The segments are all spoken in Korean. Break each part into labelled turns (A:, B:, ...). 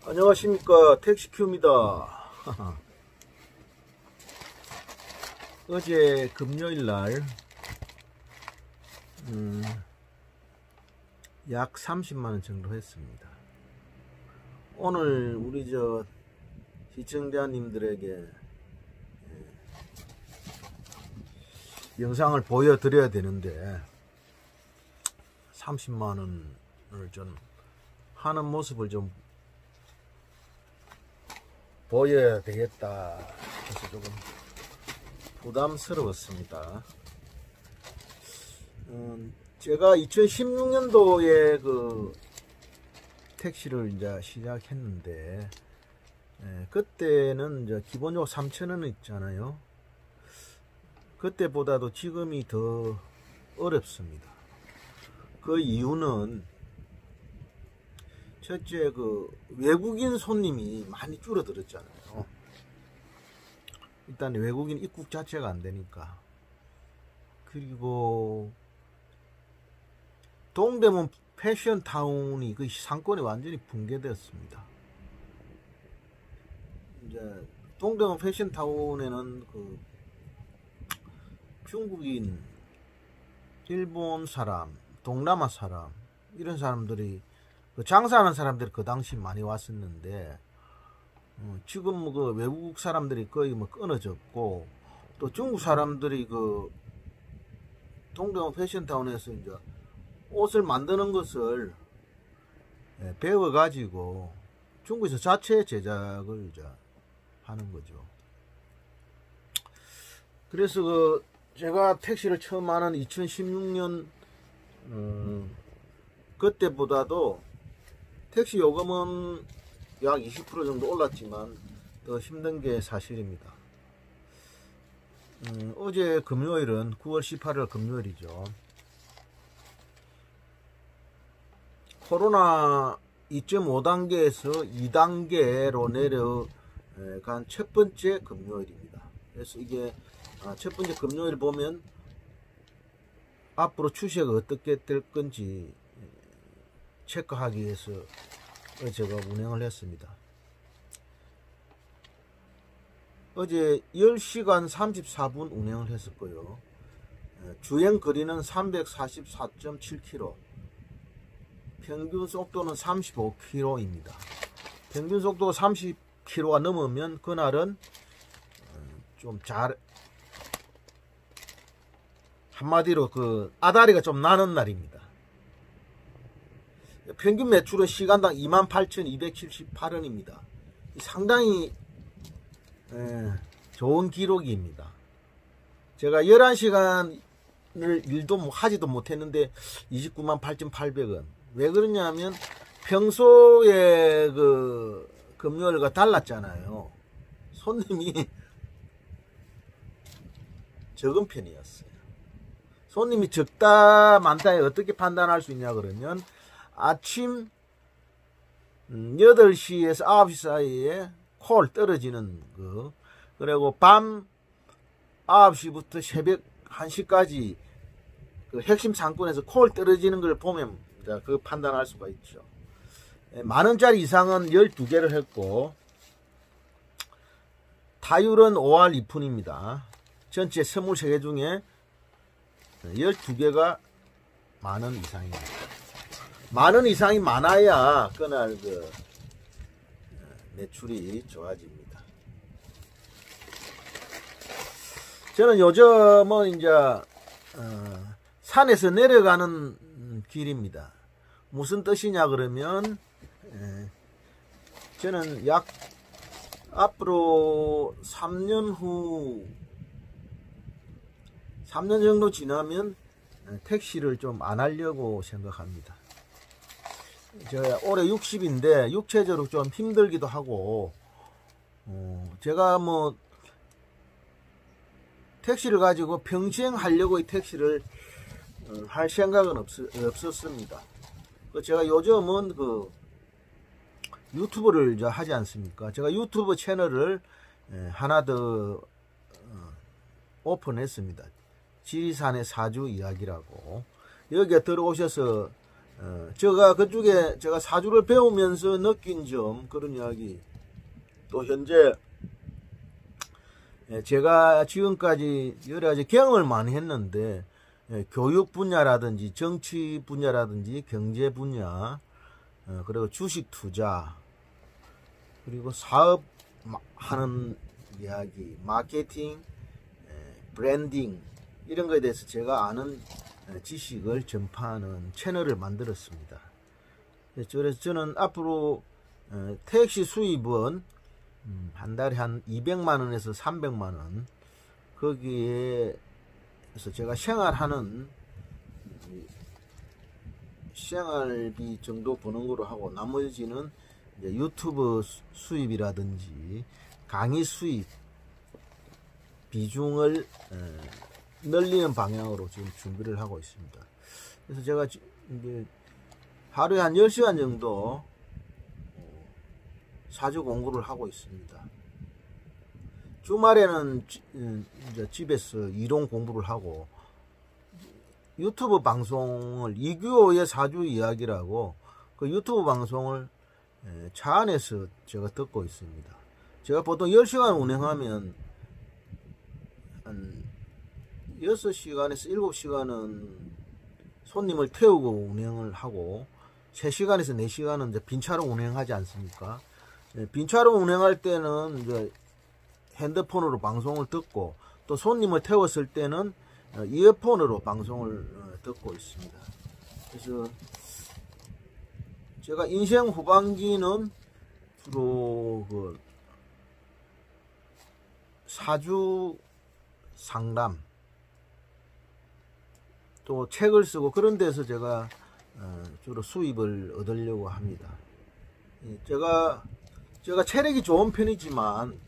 A: 안녕하십니까, 택시큐입니다. 어제 금요일날 약 30만원 정도 했습니다. 오늘 우리 시청자님들에게 영상을 보여드려야 되는데 30만원을 좀 하는 모습을 좀 보여야 되겠다 해서 조금 부담스러웠습니다. 제가 2016년도에 그 택시를 이제 시작했는데, 그때는 이제 기본적으로 3,000원 있잖아요. 그때보다도 지금이 더 어렵습니다. 그 이유는 첫째, 그 외국인 손님이 많이 줄어들었잖아요. 일단 외국인 입국 자체가 안 되니까. 그리고 동대문 패션타운이 그 상권이 완전히 붕괴되었습니다. 이제 동대문 패션타운에는 그 중국인, 일본 사람, 동남아 사람, 이런 사람들이 장사하는 사람들이 그 당시 많이 왔었는데, 지금 그 외국 사람들이 거의 끊어졌고, 또 중국 사람들이 그 동대문 패션타운에서 이제 옷을 만드는 것을 배워가지고 중국에서 자체 제작을 이제 하는 거죠. 그래서 제가 택시를 처음 하는 2016년 그때보다도 택시 요금은 약 20% 정도 올랐지만 더 힘든 게 사실입니다. 어제 금요일은 9월 18일 금요일이죠. 코로나 2.5단계에서 2단계로 내려간 첫 번째 금요일입니다. 그래서 이게 첫 번째 금요일 보면 앞으로 추세가 어떻게 될 건지 체크하기 위해서 제가 운행을 했습니다. 어제 10시간 34분 운행을 했었고요. 주행 거리는 344.7km, 평균 속도는 35km입니다. 평균 속도가 30km가 넘으면 그날은 좀 한마디로 그 아다리가 좀 나는 날입니다. 평균 매출은 시간당 28,278원입니다. 상당히 좋은 기록입니다. 제가 11시간을 일도 하지도 못했는데 298,800원. 왜 그러냐면 평소에 그 금요일과 달랐잖아요. 손님이 적은 편이었어요. 손님이 적다 많다에 어떻게 판단할 수 있냐 그러면, 아침 8시에서 9시 사이에 콜 떨어지는 거, 그리고 밤 9시부터 새벽 1시까지 그 핵심 상권에서 콜 떨어지는 걸 보면 그 판단할 수가 있죠. 만원짜리 이상은 12개를 했고, 타율은 5할 2푼입니다. 전체 23개 중에 12개가 만원 이상입니다. 만원 이상이 많아야 그날 그 매출이 좋아집니다. 저는 요즘은 이제 산에서 내려가는 길입니다. 무슨 뜻이냐 그러면, 저는 약 앞으로 3년 정도 지나면 택시를 좀 안 하려고 생각합니다. 제가 올해 60인데 육체적으로 좀 힘들기도 하고, 제가 택시를 가지고 평생 하려고 이 택시를 할 생각은 없었습니다. 제가 요즘은 그 유튜브를 이제 하지 않습니까? 제가 유튜브 채널을 하나 더 오픈했습니다. 지리산의 사주 이야기라고. 여기에 들어오셔서 제가 그쪽에 제가 사주를 배우면서 느낀 점, 그런 이야기, 또 현재 제가 지금까지 여러 가지 경험을 많이 했는데, 교육 분야라든지 정치 분야라든지 경제 분야, 그리고 주식 투자, 그리고 사업 하는 이야기, 마케팅, 브랜딩, 이런 거에 대해서 제가 아는 지식을 전파하는 채널을 만들었습니다. 그래서 저는 앞으로 택시 수입은 한 달에 한 200만원에서 300만원, 거기에서 제가 생활하는 생활비 정도 버는 거로 하고, 나머지는 이제 유튜브 수입이라든지 강의 수입 비중을 늘리는 방향으로 지금 준비를 하고 있습니다. 그래서 제가 이제 하루에 한 10시간 정도 사주 공부를 하고 있습니다. 주말에는 이제 집에서 이론 공부를 하고, 유튜브 방송을 이규호의 사주 이야기라고 그 유튜브 방송을 차 안에서 제가 듣고 있습니다. 제가 보통 10시간 운행하면 한 6시간에서 7시간은 손님을 태우고 운행을 하고, 3시간에서 4시간은 이제 빈차로 운행하지 않습니까? 빈차로 운행할 때는 이제 핸드폰으로 방송을 듣고, 또 손님을 태웠을 때는 이어폰으로 방송을 듣고 있습니다. 그래서 제가 인생 후반기는 주로 그 사주 상담, 또 책을 쓰고 그런 데서 제가 주로 수입을 얻으려고 합니다. 제가 체력이 좋은 편이지만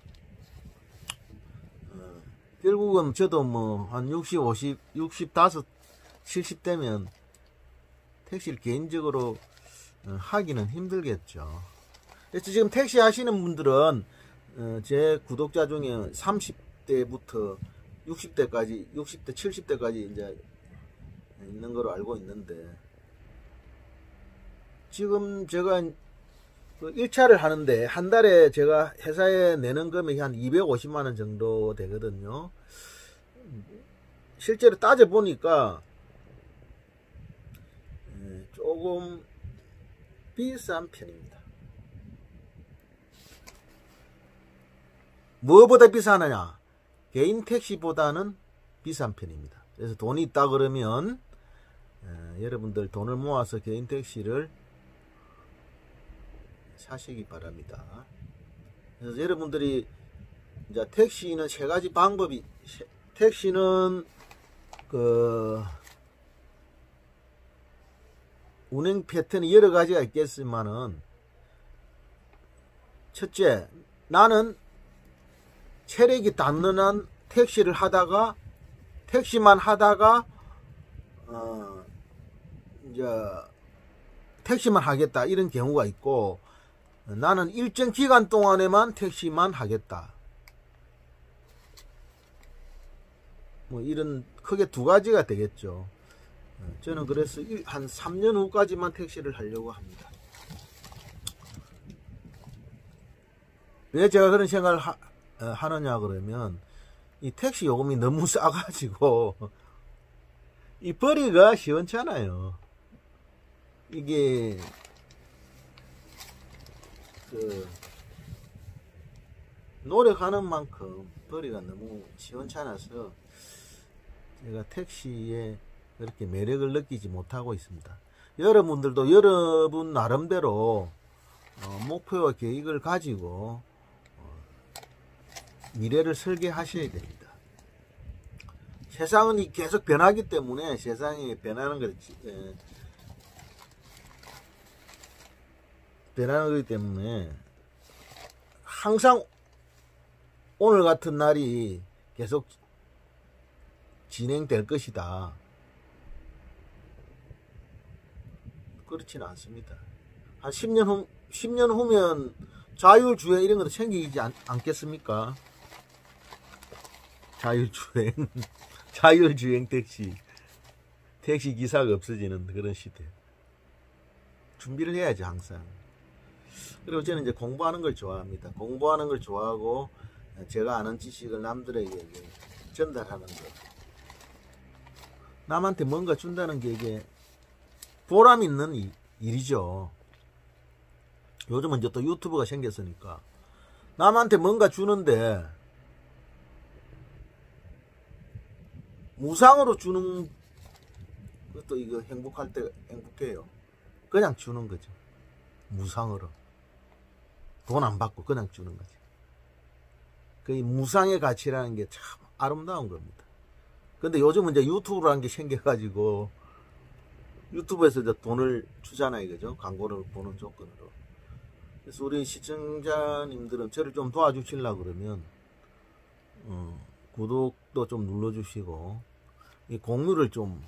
A: 결국은 저도 뭐 한 60, 50, 65, 70대면 택시를 개인적으로 하기는 힘들겠죠. 그래서 지금 택시 하시는 분들은 제 구독자 중에 30대부터 60대까지, 60대, 70대까지 이제 있는 거로 알고 있는데, 지금 제가 1차를 하는데 한 달에 제가 회사에 내는 금액이 한 250만원 정도 되거든요. 실제로 따져보니까 조금 비싼 편입니다. 무엇보다 비싸느냐? 개인 택시보다는 비싼 편입니다. 그래서 돈이 있다 그러면 여러분들 돈을 모아서 개인 택시를 사시기 바랍니다. 그래서 여러분들이 이제 택시는 세 가지 방법이, 택시는 그 운행 패턴이 여러 가지가 있겠지만은, 첫째, 나는 체력이 단단한 택시를 하다가 택시만 하다가 이제 택시만 하겠다, 이런 경우가 있고, 나는 일정 기간 동안에만 택시만 하겠다, 뭐 이런 크게 두 가지가 되겠죠. 저는 그래서 한 3년 후까지만 택시를 하려고 합니다. 왜 제가 그런 생각을 하느냐 그러면, 이 택시 요금이 너무 싸가지고 이 벌이가 시원찮아요. 이게 노력하는 만큼 벌이가 너무 시원찮아서 제가 택시에 그렇게 매력을 느끼지 못하고 있습니다. 여러분들도 여러분 나름대로 목표와 계획을 가지고 미래를 설계하셔야 됩니다. 세상은 계속 변하기 때문에, 세상이 변하는 거기 때문에 항상 오늘 같은 날이 계속 진행될 것이다, 그렇지는 않습니다. 한 10년 후면 자율주행 이런 것도 생기지 않겠습니까? 자율주행 택시 기사가 없어지는 그런 시대. 준비를 해야지 항상. 그리고 저는 이제 공부하는 걸 좋아합니다. 공부하는 걸 좋아하고 제가 아는 지식을 남들에게 전달하는 거. 남한테 뭔가 준다는 게 이게 보람 있는 일이죠. 요즘은 이제 또 유튜브가 생겼으니까 남한테 뭔가 주는데 무상으로 주는 것도 이거 행복할 때 행복해요. 그냥 주는 거죠. 무상으로. 돈 안 받고 그냥 주는 거죠. 그 무상의 가치라는 게 참 아름다운 겁니다. 근데 요즘은 이제 유튜브라는 게 생겨가지고 유튜브에서 이제 돈을 주잖아요. 그죠? 광고를 보는 조건으로. 그래서 우리 시청자님들은 저를 좀 도와주시려고 그러면 구독도 좀 눌러주시고 이 공유를 좀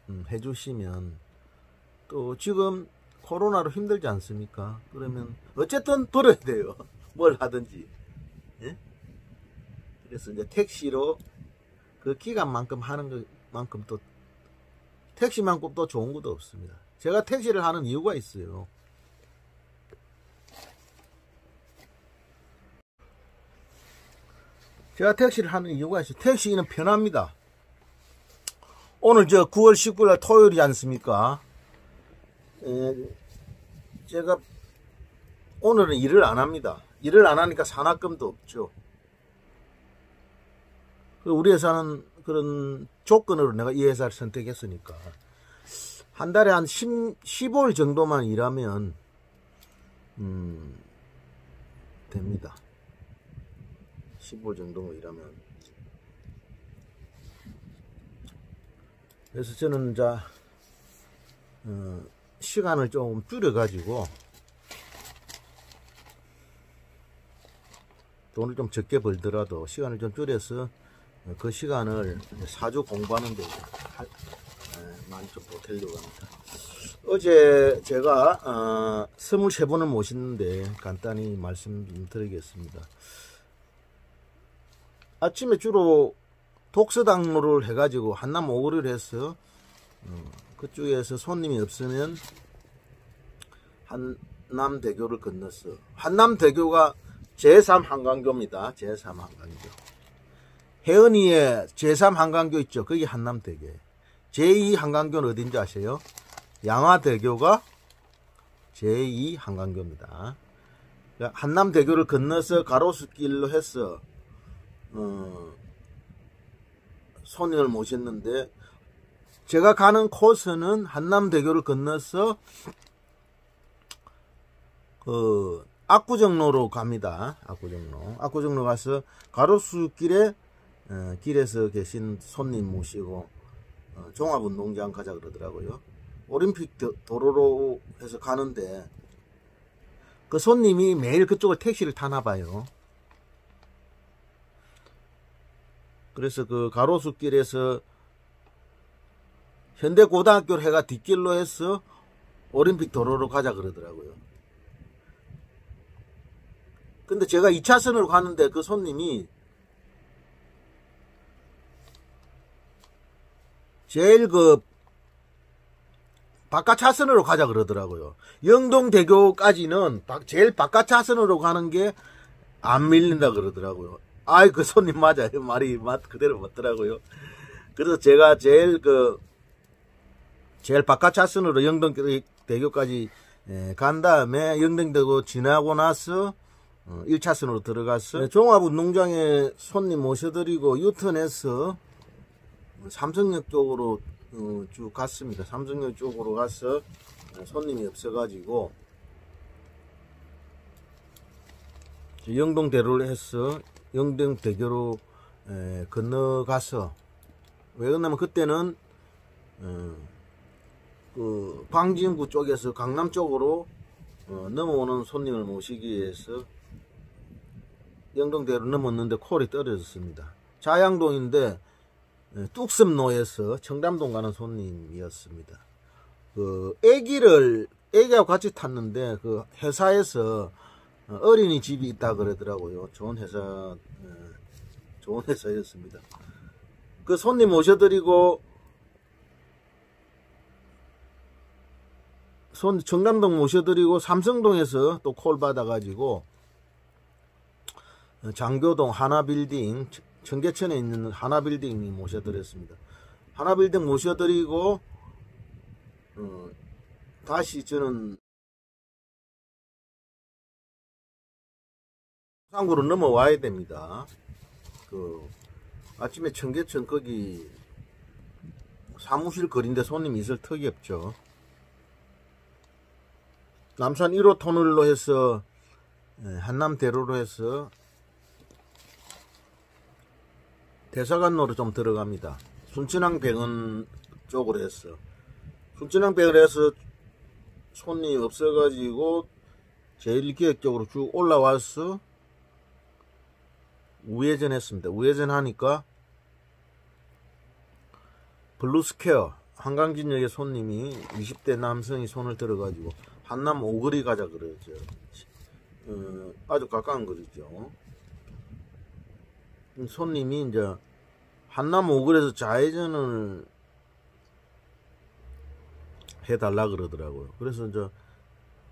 A: 해주시면, 또 지금 코로나로 힘들지 않습니까? 그러면 어쨌든 벌어야 돼요. 뭘 하든지. 예? 그래서 이제 택시로 그 기간만큼 하는 것만큼 또 택시만큼 또 좋은 것도 없습니다. 제가 택시를 하는 이유가 있어요. 제가 택시를 하는 이유가 있어요. 택시는 편합니다. 오늘 저 9월 19일 날 토요일이지 않습니까? 제가 오늘은 일을 안 합니다. 일을 안 하니까 산학금도 없죠. 우리 회사는 그런 조건으로 내가 이 회사를 선택했으니까 한 달에 한 15일 정도만 일하면 됩니다. 15일 정도만 일하면. 그래서 저는 자 시간을 좀 줄여 가지고 돈을 좀 적게 벌더라도 시간을 좀 줄여서 그 시간을 사주 공부하는 데 많이 좀 보태려고 합니다. 어제 제가 23분을 모셨는데 간단히 말씀드리겠습니다. 아침에 주로 독서당로를 해가지고 한남 오거리를 해서 그쪽에서 손님이 없으면 한남대교를 건너서, 한남대교가 제3한강교입니다. 제3한강교. 혜은이의 제3한강교 있죠. 그게 한남대교. 제2한강교는 어딘지 아세요? 양화대교가 제2한강교입니다. 한남대교를 건너서 가로수길로 해서 손님을 모셨는데, 제가 가는 코스는 한남대교를 건너서 압구정로로 갑니다. 압구정로 가서 가로수길에 길에서 계신 손님 모시고 종합운동장 가자 그러더라고요. 올림픽 도로로 해서 가는데 그 손님이 매일 그쪽을 택시를 타나 봐요. 그래서 그 가로수길에서 현대고등학교를 해가 뒷길로 해서 올림픽 도로로 가자 그러더라고요. 근데 제가 2차선으로 가는데 그 손님이 제일 바깥 차선으로 가자 그러더라고요. 영동대교까지는 제일 바깥 차선으로 가는 게 안 밀린다 그러더라고요. 아이, 그 손님 맞아요. 말이 그대로 맞더라고요. 그래서 제가 제일 바깥 차선으로 영동대교까지 간 다음에 영동대교 지나고 나서 1차선으로 들어가서 종합운동장에 손님 모셔드리고 유턴해서 삼성역 쪽으로 쭉 갔습니다. 삼성역 쪽으로 가서 손님이 없어가지고 영동대로를 해서 영동대교로 건너가서, 왜 그러냐면 그때는 그 광진구 쪽에서 강남 쪽으로 넘어오는 손님을 모시기 위해서 영동대로 넘었는데 콜이 떨어졌습니다. 자양동인데 뚝섬로에서 청담동 가는 손님이었습니다. 애기하고 같이 탔는데 그 회사에서 어린이집이 있다 그러더라고요. 좋은 회사였습니다. 그 손님 모셔드리고 청담동 모셔드리고 삼성동에서 또 콜 받아가지고 장교동 하나빌딩, 청계천에 있는 하나빌딩 모셔드렸습니다. 하나빌딩 모셔드리고 다시 저는 상구로 넘어와야 됩니다. 아침에 청계천 거기 사무실 거리인데 손님 있을 턱이 없죠. 남산 1호 터널로 해서 한남대로로 해서 대사관로로 좀 들어갑니다. 순천항병원 쪽으로 해서 순천항병원에 해서 손님이 없어가지고 제1기획 쪽으로 쭉 올라와서 우회전 했습니다. 우회전 하니까 블루스퀘어 한강진역에 손님이 20대 남성이 손을 들어가지고 한남 오거리 가자 그러죠. 아주 가까운 거리죠. 손님이 이제 한남 오거리에서 좌회전을 해달라 그러더라고요. 그래서 이제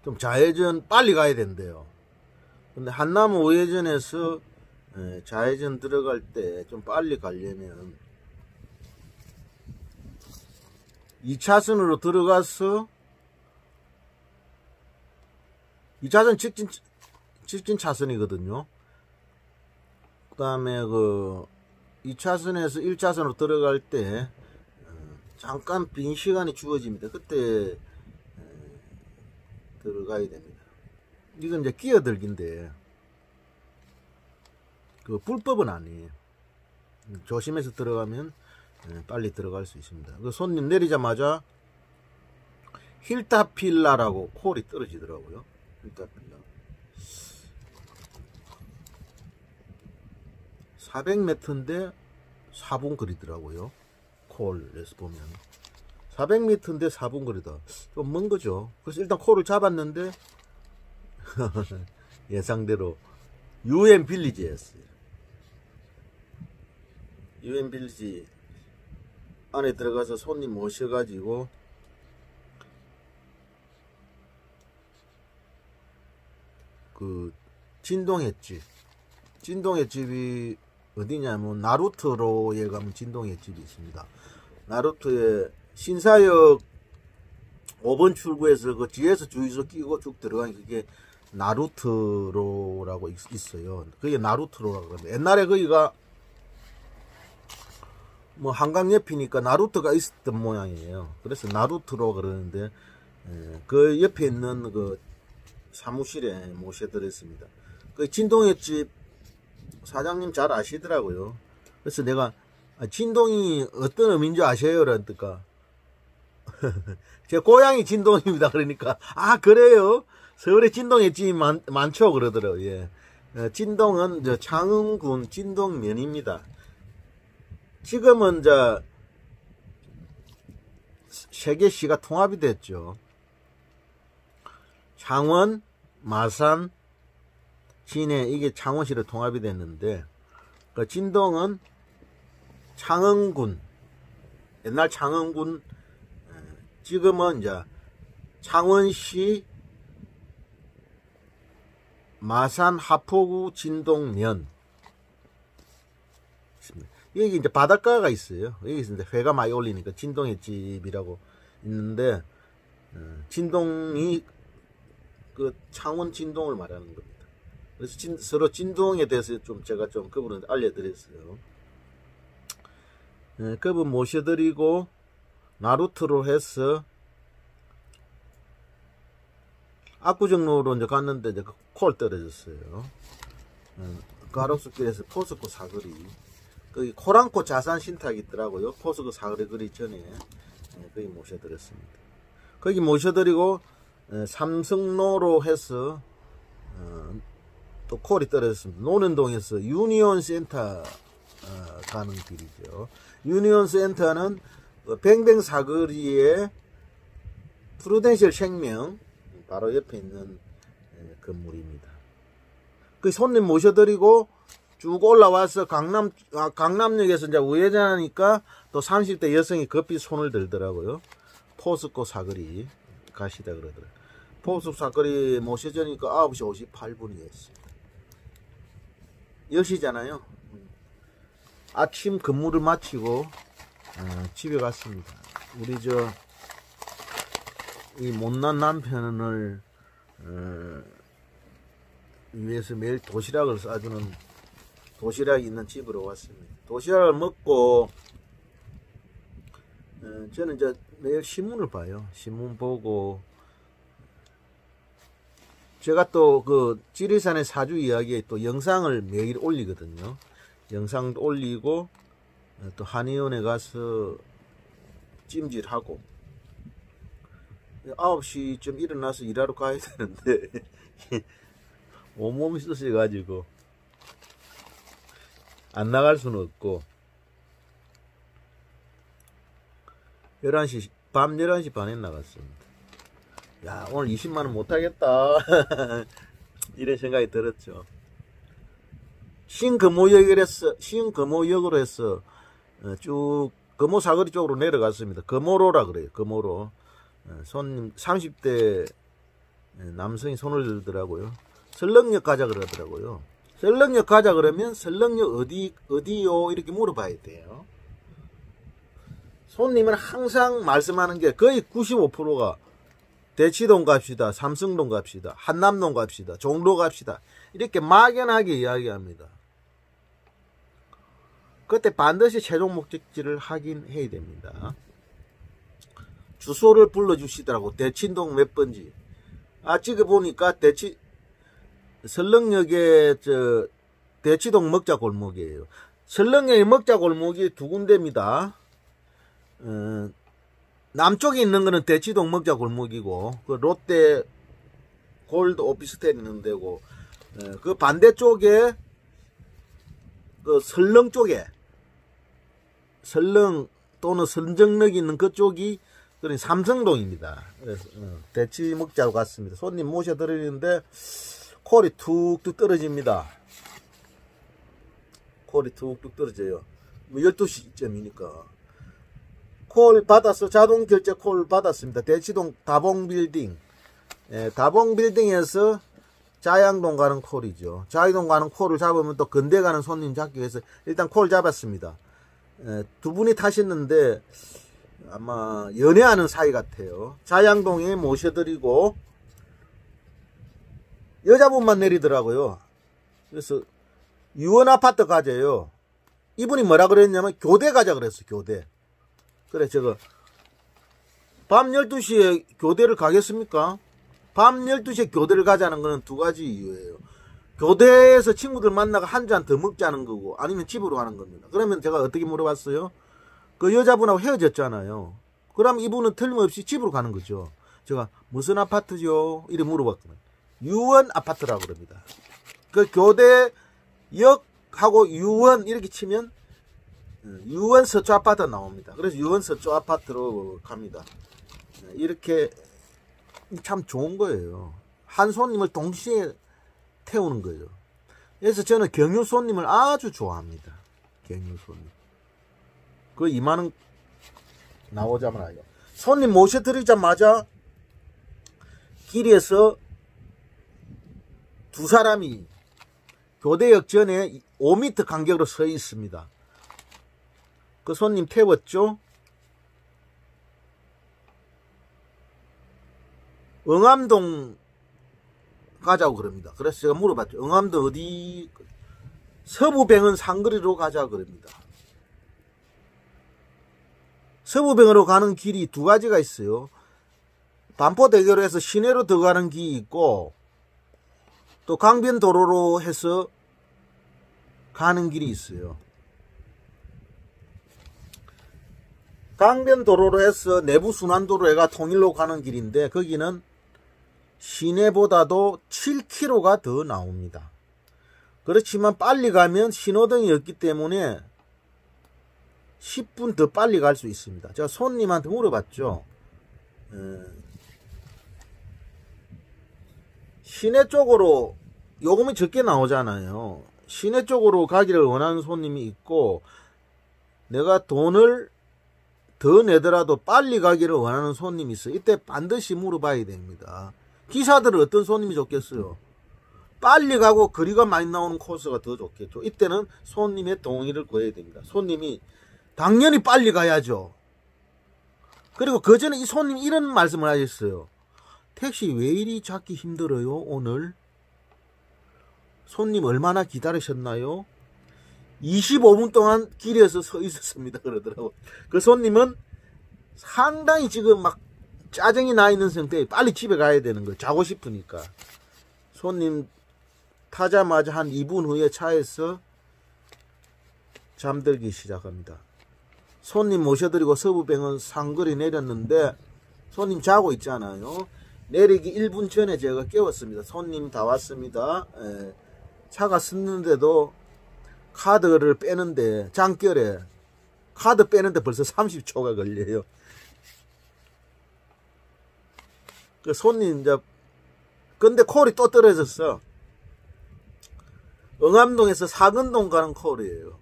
A: 좀 좌회전 빨리 가야 된대요. 근데 한남 우회전에서 좌회전 들어갈 때 좀 빨리 가려면 2차선으로 들어가서 2차선 직진 차선이거든요. 그 다음에 2차선에서 1차선으로 들어갈 때 잠깐 빈 시간이 주어집니다. 그때 들어가야 됩니다. 이건 이제 끼어들기인데 불법은 아니에요. 조심해서 들어가면 빨리 들어갈 수 있습니다. 손님 내리자마자 힐타필라라고 콜이 떨어지더라고요. 힐타필라 400m인데 4분 거리더라고요. 콜에서 보면 400m인데 4분 거리다. 좀 먼 거죠. 그래서 일단 콜을 잡았는데 예상대로 UN 빌리지였어요. UN 빌리지 안에 들어가서 손님 모셔가지고 진동횟집. 진동횟집이 어디냐면 나루터로에 가면 진동횟집이 있습니다. 나루터에 신사역 5번 출구에서 그 뒤에서 주유소 끼고 쭉 들어가니 그게 나루터로라고 있어요. 그게 나루터로라고 합니다. 옛날에 거기가 한강 옆이니까 나루터가 있었던 모양이에요. 그래서 나루터로 그러는데 그 옆에 있는 그 사무실에 모셔드렸습니다. 그 진동횟집 사장님 잘 아시더라고요. 그래서 내가 진동이 어떤 의미인 줄 아세요? 그러니까 제 고향이 진동입니다. 그러니까 그래요? 서울에 진동횟집이 많죠 그러더라고요. 예. 진동은 창원군 진동면입니다. 지금은 3개시가 통합이 됐죠. 창원, 마산, 진해 이게 창원시로 통합이 됐는데 진동은 창원군, 옛날 창원군, 지금은 창원시 마산 하포구 진동면. 여기 이제 바닷가가 있어요. 여기서 이제 회가 많이 올리니까 진동횟집이라고 있는데, 진동이 창원 진동을 말하는 겁니다. 그래서 서로 진동에 대해서 제가 그분한테 알려드렸어요. 그분 모셔드리고 나루터로 해서 압구정로로 이제 갔는데 이제 콜 떨어졌어요. 가로수길에서 포스코 사거리. 거기 코랑코 자산신탁이 있더라고요. 포스코 사거리 거리 전에 거기 모셔드렸습니다. 거기 모셔드리고 삼성로로 해서 또 콜이 떨어졌습니다. 논현동에서 유니온 센터 가는 길이죠. 유니온 센터는 뱅뱅 사거리에 프루덴셜 생명 바로 옆에 있는 건물입니다. 그 손님 모셔드리고 쭉 올라와서 강남역에서 이제 우회전하니까 또 30대 여성이 급히 손을 들더라고요. 포스코 사거리 가시다 그러더라고요. 보습 사거리 모셔지니까 9시 58분이었어요. 10시잖아요. 아침 근무를 마치고 집에 갔습니다. 우리 이 못난 남편을 위해서 매일 도시락을 싸주는 도시락이 있는 집으로 왔습니다. 도시락을 먹고 저는 이제 매일 신문을 봐요. 신문 보고 제가 또 그 지리산의 사주 이야기에 또 영상을 매일 올리거든요. 영상도 올리고 또 한의원에 가서 찜질하고 9시쯤 일어나서 일하러 가야 되는데 온몸이 쑤셔가지고 안 나갈 수는 없고 11시 밤 11시 반에 나갔습니다. 야, 오늘 20만원 못하겠다 이런 생각이 들었죠. 신금호역으로 해서 쭉 금호 사거리 쪽으로 내려갔습니다. 금호로라 그래요. 금호로. 손님 30대 남성이 손을 들더라고요. 설렁역 가자 그러더라고요. 설렁역 가자 그러면 설렁역 어디요? 이렇게 물어봐야 돼요. 손님은 항상 말씀하는 게 거의 95%가 대치동 갑시다, 삼성동 갑시다, 한남동 갑시다, 종로 갑시다 이렇게 막연하게 이야기합니다. 그때 반드시 최종 목적지를 확인해야 됩니다. 주소를 불러주시더라고. 대치동 몇 번지. 찍어보니까 설렁역에 대치동 먹자골목이에요. 설렁역의 먹자골목이 두 군데입니다. 남쪽에 있는 거는 대치동 먹자골목이고, 그 롯데 골드 오피스텔 있는 데고, 그 반대쪽에, 그 설렁 쪽에, 설렁 또는 선정역이 있는 그쪽이, 그런 삼성동입니다. 그래서, 대치 먹자로 갔습니다. 손님 모셔드리는데, 콜이 툭툭 떨어집니다. 콜이 툭툭 떨어져요. 12시쯤이니까. 콜 받았어. 자동 결제 콜 받았습니다. 대치동 다봉빌딩. 다봉빌딩에서 자양동 가는 콜이죠. 자양동 가는 콜을 잡으면 또 근대 가는 손님 잡기 위해서 일단 콜 잡았습니다. 두 분이 타셨는데 아마 연애하는 사이 같아요. 자양동에 모셔드리고 여자분만 내리더라고요. 그래서 유원 아파트 가재요. 이분이 뭐라 그랬냐면 교대 가자 그랬어. 교대. 그래 제가 밤 12시에 교대를 가겠습니까? 밤 12시에 교대를 가자는 거는 두 가지 이유예요. 교대에서 친구들 만나가 한 잔 더 먹자는 거고 아니면 집으로 가는 겁니다. 그러면 제가 어떻게 물어봤어요? 그 여자분하고 헤어졌잖아요. 그럼 이분은 틀림없이 집으로 가는 거죠. 제가 무슨 아파트죠? 이렇게 물어봤거든요. 유원 아파트라고 그럽니다. 그 교대역하고 유원 이렇게 치면 유원 서초 아파트 나옵니다. 그래서 유원 서초 아파트로 갑니다. 이렇게 참 좋은 거예요. 한 손님을 동시에 태우는 거죠. 그래서 저는 경유 손님을 아주 좋아합니다. 경유 손님. 그 2만원 나오자마자 손님 모셔드리자마자 길에서 두 사람이 교대역 전에 5m 간격으로 서 있습니다. 그 손님 태웠죠? 응암동 가자고 그럽니다. 그래서 제가 물어봤죠. 응암동 어디? 서부병원 상거리로 가자고 그럽니다. 서부병원으로 가는 길이 두 가지가 있어요. 반포대교로 해서 시내로 들어가는 길이 있고 또 강변도로로 해서 가는 길이 있어요. 강변도로로 해서 내부순환도로 해가 통일로 가는 길인데 거기는 시내보다도 7km가 더 나옵니다. 그렇지만 빨리 가면 신호등이 없기 때문에 10분 더 빨리 갈 수 있습니다. 제가 손님한테 물어봤죠. 시내 쪽으로 요금이 적게 나오잖아요. 시내 쪽으로 가기를 원하는 손님이 있고 내가 돈을 더 내더라도 빨리 가기를 원하는 손님이 있어. 이때 반드시 물어봐야 됩니다. 기사들은 어떤 손님이 좋겠어요? 빨리 가고 거리가 많이 나오는 코스가 더 좋겠죠. 이때는 손님의 동의를 구해야 됩니다. 손님이 당연히 빨리 가야죠. 그리고 그 전에 이 손님이 이런 말씀을 하셨어요. 택시 왜 이리 잡기 힘들어요 오늘? 손님 얼마나 기다리셨나요? 25분 동안 길에서 서 있었습니다 그러더라고. 그 손님은 상당히 지금 막 짜증이 나 있는 상태에 빨리 집에 가야 되는 거예요. 자고 싶으니까. 손님 타자마자 한 2분 후에 차에서 잠들기 시작합니다. 손님 모셔드리고 서부병원 상거리 내렸는데 손님 자고 있잖아요. 내리기 1분 전에 제가 깨웠습니다. 손님 다 왔습니다. 차가 섰는데도 카드를 빼는데 장결에 카드 빼는데 벌써 30초가 걸려요. 그 손님 이제 근데 콜이 또 떨어졌어. 응암동에서 사근동 가는 콜이에요.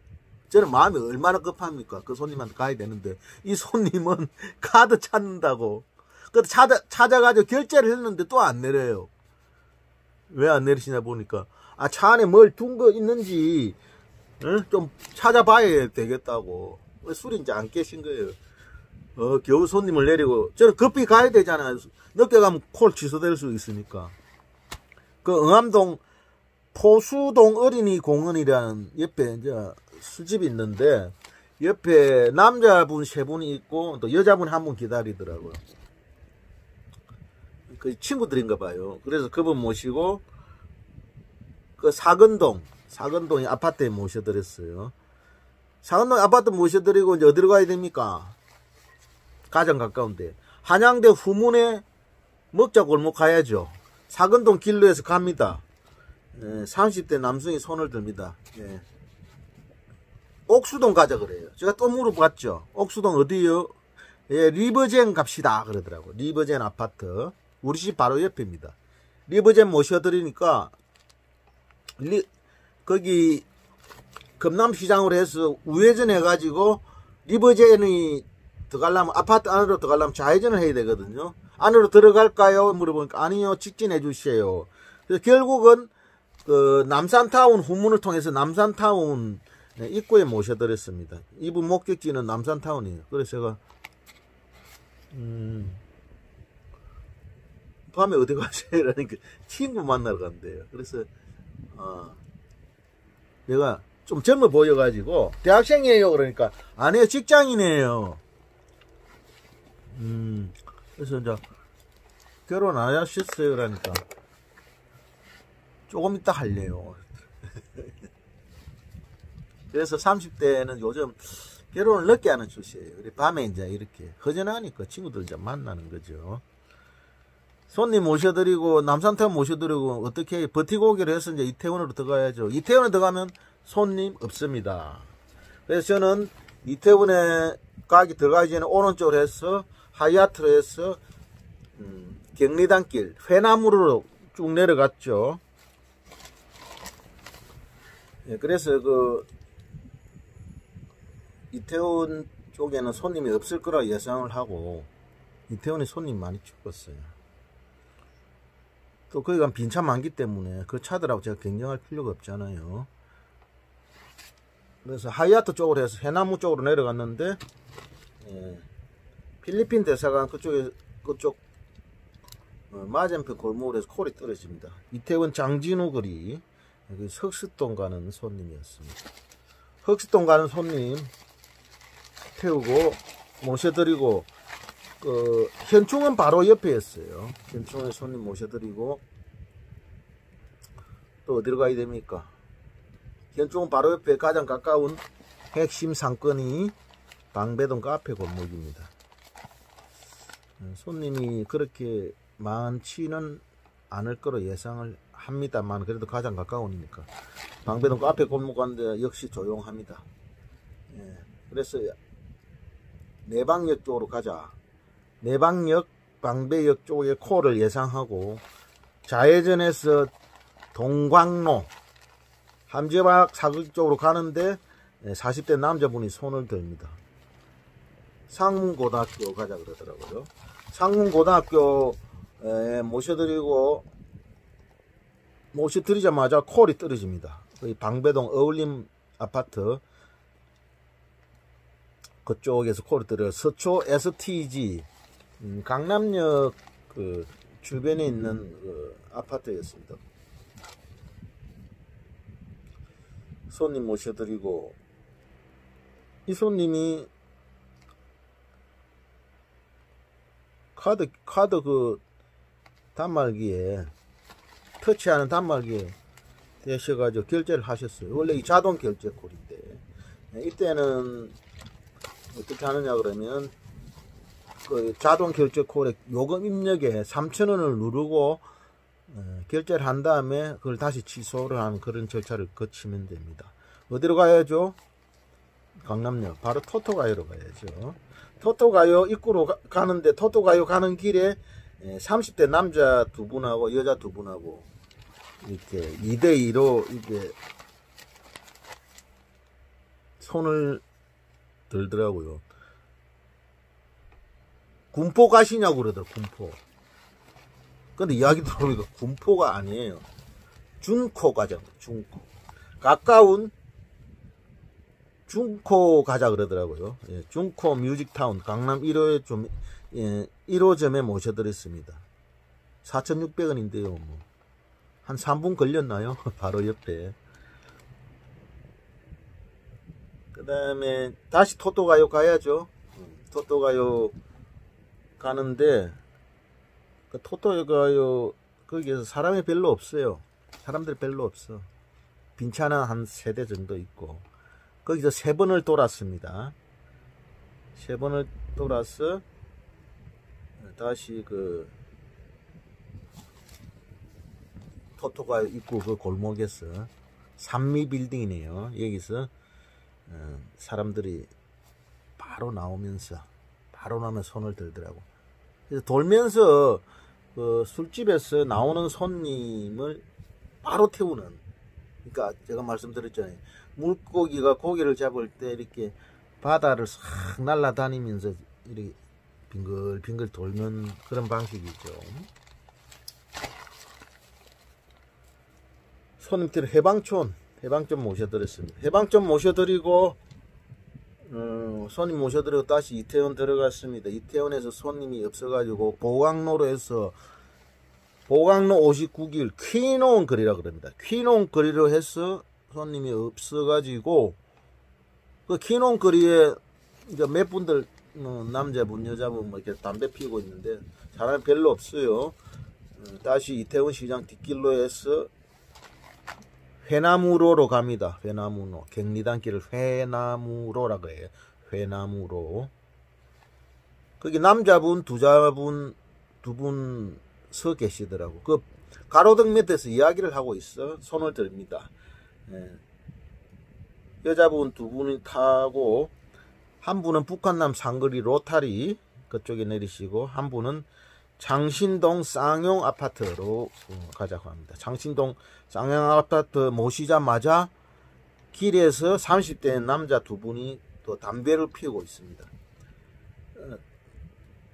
A: 저는 마음이 얼마나 급합니까? 그 손님한테 가야 되는데 이 손님은 카드 찾는다고. 그 찾아가지고 결제를 했는데 또 안 내려요. 왜 안 내리시냐 보니까 차 안에 뭘 둔 거 있는지 좀 찾아봐야 되겠다고. 술이 이제 안 깨신 거예요. 겨우 손님을 내리고 저는 급히 가야 되잖아요. 늦게 가면 콜 취소될 수 있으니까. 그 응암동 포수동 어린이 공원이라는 옆에 이제 술집이 있는데 옆에 남자분 3분이 있고 또 여자분 1분 기다리더라고요. 그 친구들인가 봐요. 그래서 그분 모시고 그 사근동의 아파트에 모셔드렸어요. 사근동 아파트 모셔드리고 이제 어디로 가야 됩니까? 가장 가까운데 한양대 후문에 먹자 골목 가야죠. 사근동 길로에서 갑니다. 30대 남성이 손을 듭니다. 옥수동 가자 그래요. 제가 또 물어봤죠. 옥수동 어디요? 리버젠 갑시다 그러더라고. 리버젠 아파트 우리 집 바로 옆입니다. 리버젠 모셔드리니까 거기 금남시장으로 해서 우회전 해가지고 리버젠이 들어가려면 아파트 안으로 들어가려면 좌회전을 해야 되거든요. 안으로 들어갈까요? 물어보니까 아니요 직진해 주세요. 그래서 결국은 그 남산타운 후문을 통해서 남산타운 입구에 모셔드렸습니다. 이분 목적지는 남산타운이에요. 그래서 제가 밤에 어디 가세요? 이러니까 친구 만나러 간대요. 그래서 내가 좀 젊어 보여가지고 대학생이에요. 그러니까 아니에요 직장인이에요. 그래서 이제 결혼 안 하셨어요? 그러니까 조금 이따 할래요. 그래서 30대는 요즘 결혼을 늦게 하는 추세예요. 밤에 이제 이렇게 허전하니까 친구들 이제 만나는 거죠. 손님 모셔드리고 남산타운 모셔드리고 어떻게 버티고 오기로 해서 이제 이태원으로 들어가야죠. 이태원에 들어가면 손님 없습니다. 그래서 저는 이태원에 들어가기 전에 오른쪽으로 해서 하이아트로 해서 경리단길 회나무로 쭉 내려갔죠. 그래서 그 이태원 쪽에는 손님이 없을 거라 예상을 하고 이태원에 손님 많이 죽었어요. 또 거기 가면 빈차 많기 때문에 그 차들하고 제가 경쟁할 필요가 없잖아요. 그래서 하이아트 쪽으로 해서 해나무 쪽으로 내려갔는데 필리핀 대사관 그쪽 맞은편 골목으로 해서 콜이 떨어집니다. 이태원 장진우 거리 흑수동 가는 손님이었습니다. 흑수동 가는 손님 태우고 모셔드리고 현충은 바로 옆에였어요. 현충에 손님 모셔드리고 또 어디로 가야 됩니까? 현충은 바로 옆에 가장 가까운 핵심 상권이 방배동 카페 골목입니다. 손님이 그렇게 많지는 않을 거로 예상을 합니다만 그래도 가장 가까우니까 방배동 카페 골목 가는데 역시 조용합니다. 그래서 내방역 쪽으로 가자. 내방역 방배역 쪽에 콜을 예상하고 좌회전해서 동광로 함재박 사극 쪽으로 가는데 40대 남자분이 손을 듭니다. 상문고등학교 가자 그러더라고요. 상문고등학교에 모셔드리자마자 콜이 떨어집니다. 거의 방배동 어울림 아파트 그쪽에서 콜이 떨어져 서초 STG 강남역 그 주변에 있는 그 아파트였습니다. 손님 모셔드리고 이 손님이 카드 그 단말기에 터치하는 단말기에 대셔가지고 결제를 하셨어요. 원래 이 자동 결제 콜인데 이때는 어떻게 하느냐 그러면 그 자동 결제 콜에 요금 입력에 3,000원을 누르고 결제를 한 다음에 그걸 다시 취소를 하는 그런 절차를 거치면 됩니다. 어디로 가야죠? 강남역 바로 토토가요로 가야죠. 토토가요 입구로 가는데 토토가요 가는 길에 30대 남자 두 분하고 여자 두 분하고 이렇게 2대2로 이렇게 손을 들더라고요. 군포 가시냐고 그러더라고요. 군포. 근데 이야기 들어보니까 군포가 아니에요. 중코 가자. 중코. 가까운 중코 가자 그러더라고요. 예, 중코 뮤직타운 강남 1호에 좀 1호점에 모셔드렸습니다. 4,600원인데요. 뭐. 한 3분 걸렸나요? 바로 옆에. 그 다음에 다시 토토가요 가야죠. 토토가요 가는데 그 토토가요 거기에서 사람이 별로 없어요. 사람들이 별로 없어. 빈 차는 한 3대 정도 있고 거기서 3번을 돌았습니다. 3번을 돌아서 다시 그 토토가요 입구 그 골목에서 산미 빌딩이네요. 여기서 사람들이 바로 나오면서 손을 들더라고. 그래서 돌면서 그 술집에서 나오는 손님을 바로 태우는. 그러니까 제가 말씀드렸잖아요. 물고기가 고기를 잡을 때 이렇게 바다를 싹 날아다니면서 이렇게 빙글빙글 돌는 그런 방식이죠. 손님들 해방촌 모셔드렸습니다. 해방촌 모셔드리고 손님 모셔드리고 다시 이태원 들어갔습니다. 이태원에서 손님이 없어가지고 보강로로 해서 보강로 59길 퀴논 거리라 그럽니다. 퀴논 거리로 해서 손님이 없어가지고 그 퀴논 거리에 이제 몇 분들 남자분 여자분 뭐 이렇게 담배 피우고 있는데 사람이 별로 없어요. 다시 이태원 시장 뒷길로 해서 회나무로로 갑니다. 회나무로. 갱리단길을 회나무로라 그래요. 회나무로. 거기 남자분, 두 분 서 계시더라고. 그 가로등 밑에서 이야기를 하고 있어. 손을 듭니다. 예. 여자분 두 분이 타고 한 분은 북한남 상거리 로타리 그쪽에 내리시고 한 분은 장신동 쌍용 아파트로 가자고 합니다. 장신동 쌍용 아파트 모시자마자 길에서 30대 남자 두 분이 또 담배를 피우고 있습니다.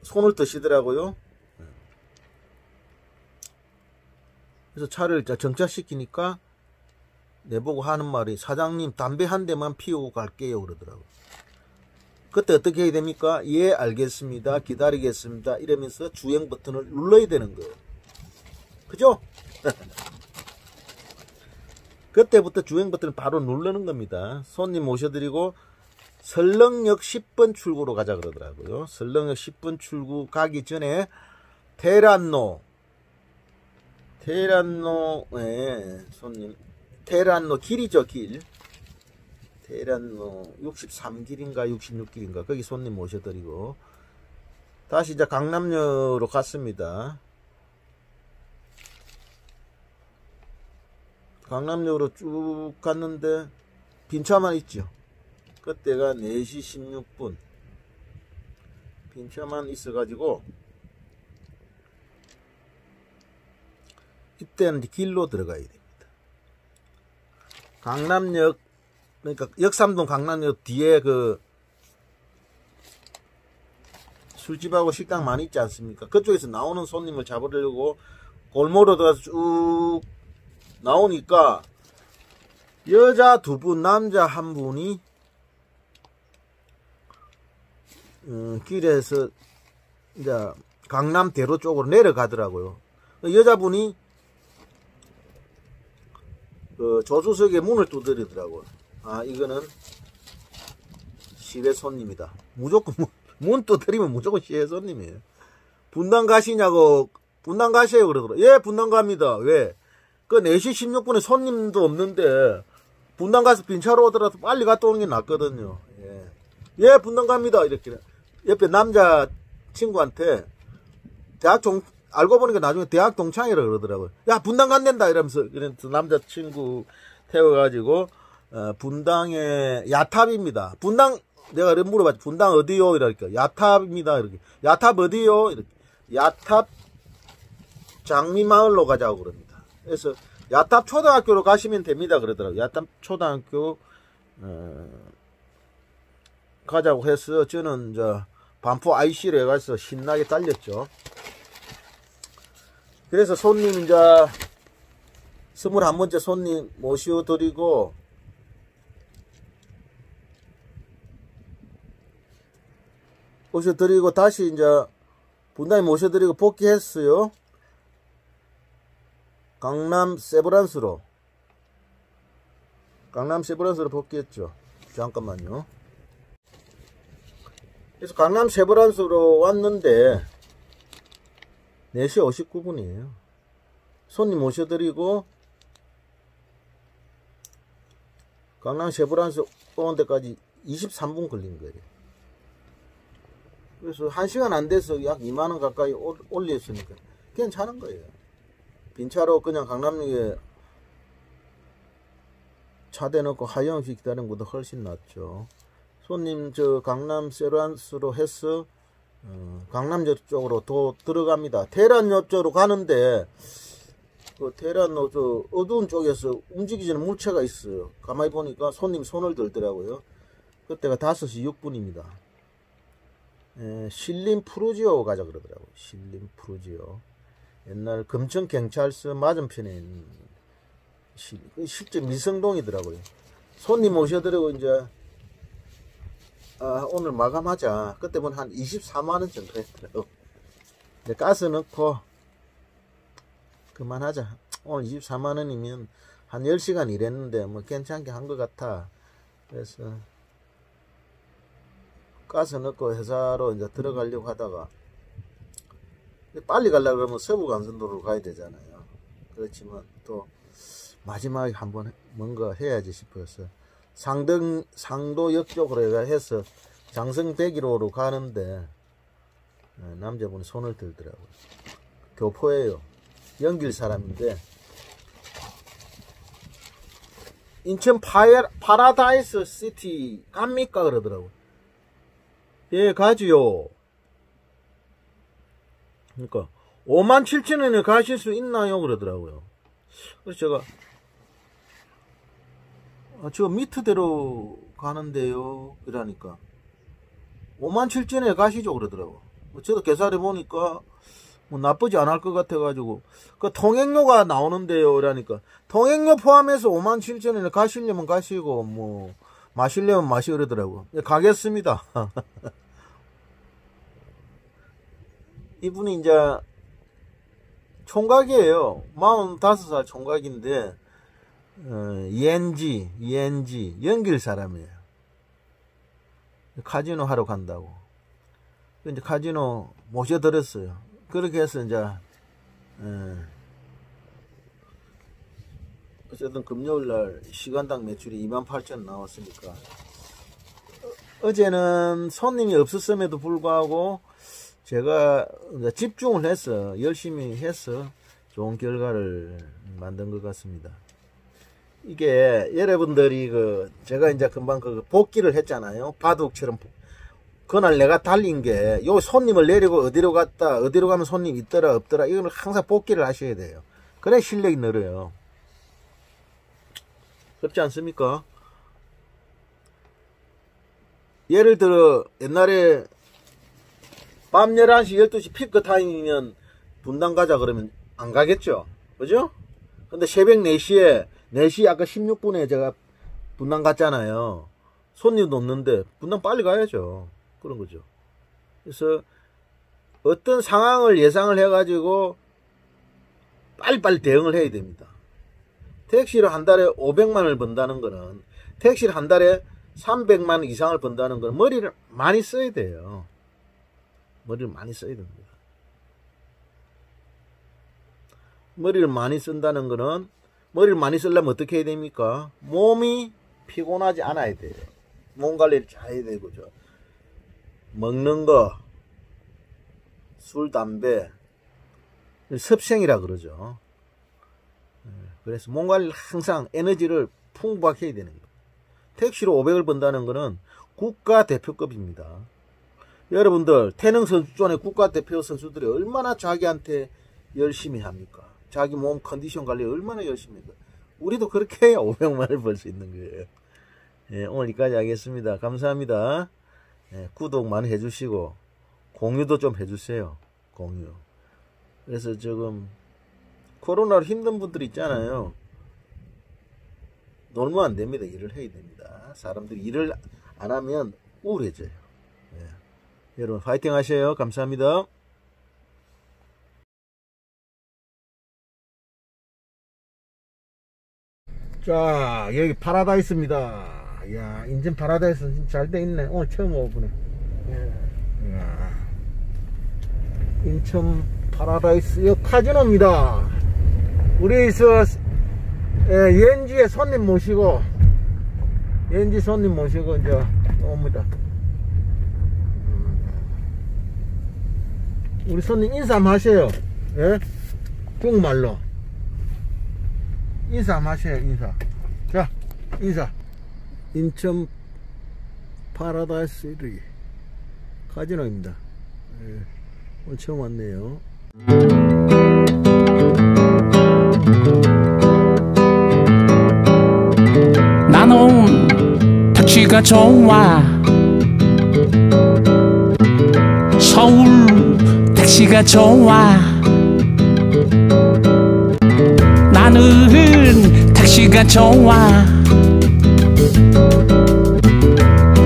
A: 손을 드시더라고요. 그래서 차를 정차시키니까 내보고 하는 말이 사장님 담배 한 대만 피우고 갈게요 그러더라고요. 그때 어떻게 해야 됩니까? 예 알겠습니다. 기다리겠습니다. 이러면서 주행 버튼을 눌러야 되는 거예요. 그죠? 그때부터 주행 버튼을 바로 누르는 겁니다. 손님 모셔드리고 설렁역 10번 출구로 가자 그러더라고요. 설렁역 10번 출구 가기 전에 테란노에 손님 테란노 길이죠. 길 테란노 63길인가 66길인가 거기 손님 모셔드리고 다시 이제 강남역으로 갔습니다. 강남역으로 쭉 갔는데 빈차만 있죠. 그때가 4시 16분 빈차만 있어가지고 이때는 길로 들어가야 됩니다. 강남역 그러니까 역삼동 강남역 뒤에 그 술집하고 식당 많이 있지 않습니까? 그쪽에서 나오는 손님을 잡으려고 골목으로 들어가서 쭉 나오니까 여자 2분, 남자 1분이 길에서 이제 강남대로 쪽으로 내려가더라고요. 여자분이 그 조수석에 문을 두드리더라고요. 아, 이거는 시외 손님이다. 무조건 문 두드리면 무조건 시외 손님이에요. 분당 가시냐고, 분당 가세요 그러더라고요. 예, 분당 갑니다. 왜? 그 4시 16분에 손님도 없는데 분당 가서 빈차로 오더라도 빨리 갔다 오는 게 낫거든요. 예, 예, 분당 갑니다. 이렇게 옆에 남자 친구한테 알고 보니까 나중에 대학 동창이라 그러더라고요. 야, 분당 간댄다 이러면서. 그래서 남자 친구 태워가지고 분당의 야탑입니다. 분당, 내가 이렇게 물어봤지. 분당 어디요? 이러니까 야탑입니다. 이렇게. 야탑 어디요? 이렇게. 야탑 장미마을로 가자고 그럽니다. 그래서 야탑 초등학교로 가시면 됩니다 그러더라고요. 야탑 초등학교 가자고 해서 저는 반포 IC로 해가서 신나게 달렸죠. 그래서 손님 21번째 손님 모셔드리고 다시 분당에 모셔드리고 복귀했어요. 강남 세브란스로 복귀했죠. 잠깐만요. 그래서 강남 세브란스로 왔는데 4시 59분이에요. 손님 모셔드리고 강남 세브란스 오는 데까지 23분 걸린 거예요. 그래서 1시간 안 돼서 약 2만원 가까이 올렸으니까 괜찮은 거예요. 빈차로 그냥 강남역에 차 대놓고 하염없이 기다리는 것보다 훨씬 낫죠. 손님 강남 세브란스로 해서 강남역 쪽으로 더 들어갑니다. 테란역 쪽으로 가는데 그 테란역 어두운 쪽에서 움직이지는 물체가 있어요. 가만히 보니까 손님 손을 들더라고요. 그때가 5시 6분입니다. 신림 푸르지오 가자 그러더라고요. 신림 푸르지오. 옛날 금천경찰서 맞은편에 있는 실제 미성동이더라고요. 손님 모셔드리고 오늘 마감하자. 그때 보면 한 24만원 정도 했더라고. 가스 넣고 그만하자. 오늘 24만원이면 한 10시간 일했는데 뭐 괜찮게 한 것 같아. 그래서 가스 넣고 회사로 들어가려고 하다가 빨리 가려고 그러면 서부간선도로로 가야 되잖아요. 그렇지만 또 마지막에 한번 뭔가 해야지 싶어서 상도역 쪽으로 해서 장성 101호로 가는데 남자분이 손을 들더라고요. 교포예요. 연길 사람인데 인천 파라다이스 시티 갑니까? 그러더라고요. 예, 가지요. 그러니까 57,000원에 가실 수 있나요? 그러더라고요. 그래서 제가 저 밑으로 가는데요 이러니까 57,000원에 가시죠 그러더라고. 저도 계산해 보니까 뭐 나쁘지 않을 것 같아 가지고 그 통행료가 나오는데요 이러니까 통행료 포함해서 57,000원에 가시려면 가시고 뭐 마시려면 마시 그러더라고. 가겠습니다. 이분이 총각이에요. 45살 총각인데 ENG 연길 사람이에요. 카지노 하러 간다고. 카지노 모셔드렸어요. 그렇게 해서 어쨌든 금요일날 시간당 매출이 28,000원 나왔으니까 어제는 손님이 없었음에도 불구하고 제가 집중을 해서 열심히 해서 좋은 결과를 만든 것 같습니다. 이게 여러분들이 제가 금방 복귀를 했잖아요. 바둑처럼. 그날 내가 달린 게 요 손님을 내리고 어디로 갔다 어디로 가면 손님 있더라 없더라 이걸 항상 복귀를 하셔야 돼요. 그래 실력이 늘어요. 그렇지 않습니까? 예를 들어 옛날에 밤 11시, 12시 피크 타임이면 분당 가자 그러면 안 가겠죠? 그죠? 근데 새벽 4시에, 4시 아까 16분에 제가 분당 갔잖아요. 손님도 없는데 분당 빨리 가야죠. 그런 거죠. 그래서 어떤 상황을 예상을 해가지고 빨리빨리 대응을 해야 됩니다. 택시를 한 달에 500만원을 번다는 거는, 택시를 한 달에 300만 이상을 번다는 건 머리를 많이 써야 돼요. 머리를 많이 써야 됩니다. 머리를 많이 쓴다는 거는, 머리를 많이 쓰려면 어떻게 해야 됩니까? 몸이 피곤하지 않아야 돼요. 몸 관리를 잘 해야 되고죠. 먹는 거, 술, 담배, 섭생이라 그러죠. 그래서 몸 관리를 항상 에너지를 풍부하게 해야 되는 거예요. 택시로 500을 번다는 거는 국가대표급입니다. 여러분들 태능 선수촌의 국가대표 선수들이 얼마나 자기한테 열심히 합니까? 자기 몸 컨디션 관리 얼마나 열심히 합니까? 우리도 그렇게 해야 500만을 벌 수 있는 거예요. 예, 오늘 여기까지 하겠습니다. 감사합니다. 예, 구독 많이 해주시고 공유도 좀 해주세요. 공유. 그래서 지금 코로나로 힘든 분들 있잖아요. 놀면 안 됩니다. 일을 해야 됩니다. 사람들이 일을 안 하면 우울해져요. 예. 여러분 파이팅 하세요. 감사합니다. 자, 여기 파라다이스입니다. 야, 인천 파라다이스 진짜 잘 돼 있네. 오늘 처음 와보네. 예. 인천 파라다이스 카지노입니다. 우리 연지에 손님 모시고, 연지 손님 모시고 이제 옵니다. 우리 손님 인사 한번 하세요. 예? 중국말로 인사 한번 하세요. 인사. 자, 인사. 인천 파라다이스 카지노입니다. 예. 오늘 처음 왔네요.
B: 나는 택시가 좋아. 서울 택시가 좋아. 나는 택시가 좋아.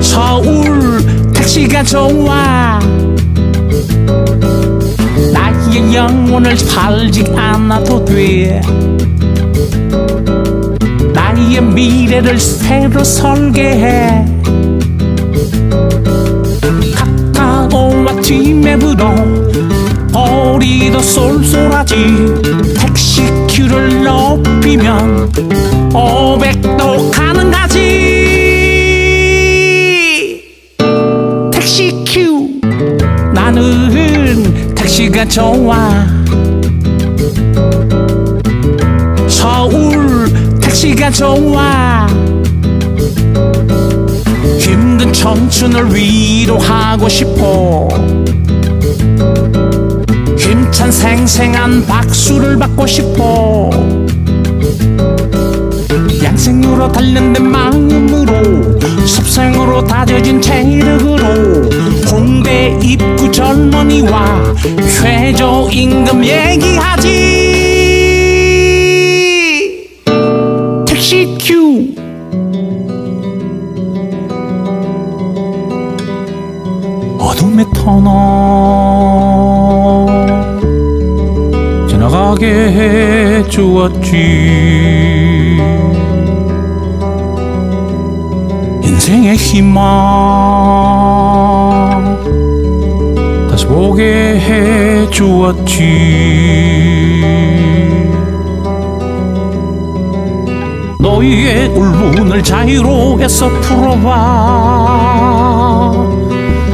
B: 서울 택시가 좋아. 나의 영혼을 팔지 않아도 돼. 나의 미래를 새로 설계해. 카카오와 티맵으로 거리도 쏠쏠하지. 택시큐를 높이면 500도 가능하지. 택시큐. 나는 택시가 좋아. 서울 택시가 좋아. 힘든 청춘을 위로하고 싶어. 힘찬 생생한 박수를 받고 싶어. 양생으로 단련된 마음으로, 습생으로 다져진 체력으로 홍대 입구 젊은이와 최저임금 얘기하지. 택시큐. 어둠의 터널 지나가게 해주었지. 인생의 희망 다시 보게 해주었지. 너희의 울분을 자유로에서 풀어봐.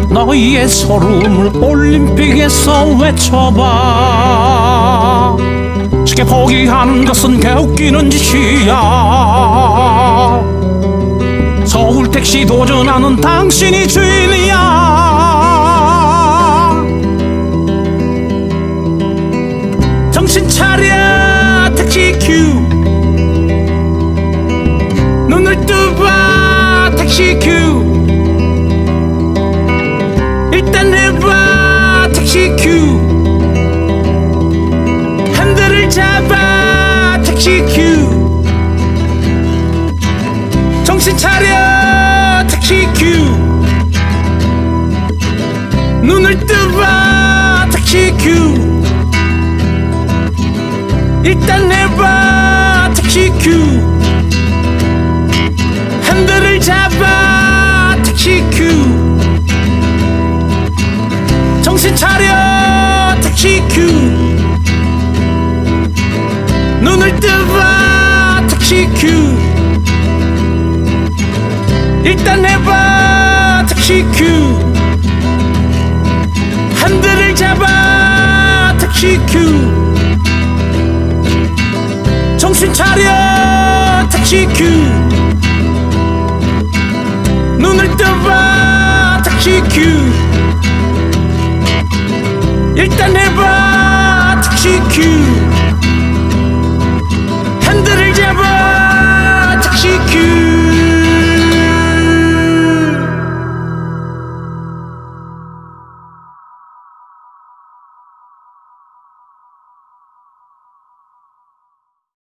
B: 너희의 서름을 올림픽에서 외쳐봐. 쉽게 포기하는 것은 개웃기는 짓이야. 서울 택시 도전하는 당신이 주인이야. 정신 차려 택시큐. 눈을 뜨봐 택시큐. 일단 해봐 정신 차려 택시 큐 눈을 뜨봐 택시 큐 일단 해봐 택시 큐 핸들을 잡아 택시 큐 정신 차려 택시 큐 눈을 뜨봐 택시 큐 일단 해봐 택시 큐 핸들을 잡아 택시 큐 정신 차려 택시 큐 눈을 떠봐 택시 큐 일단 해봐 택시 큐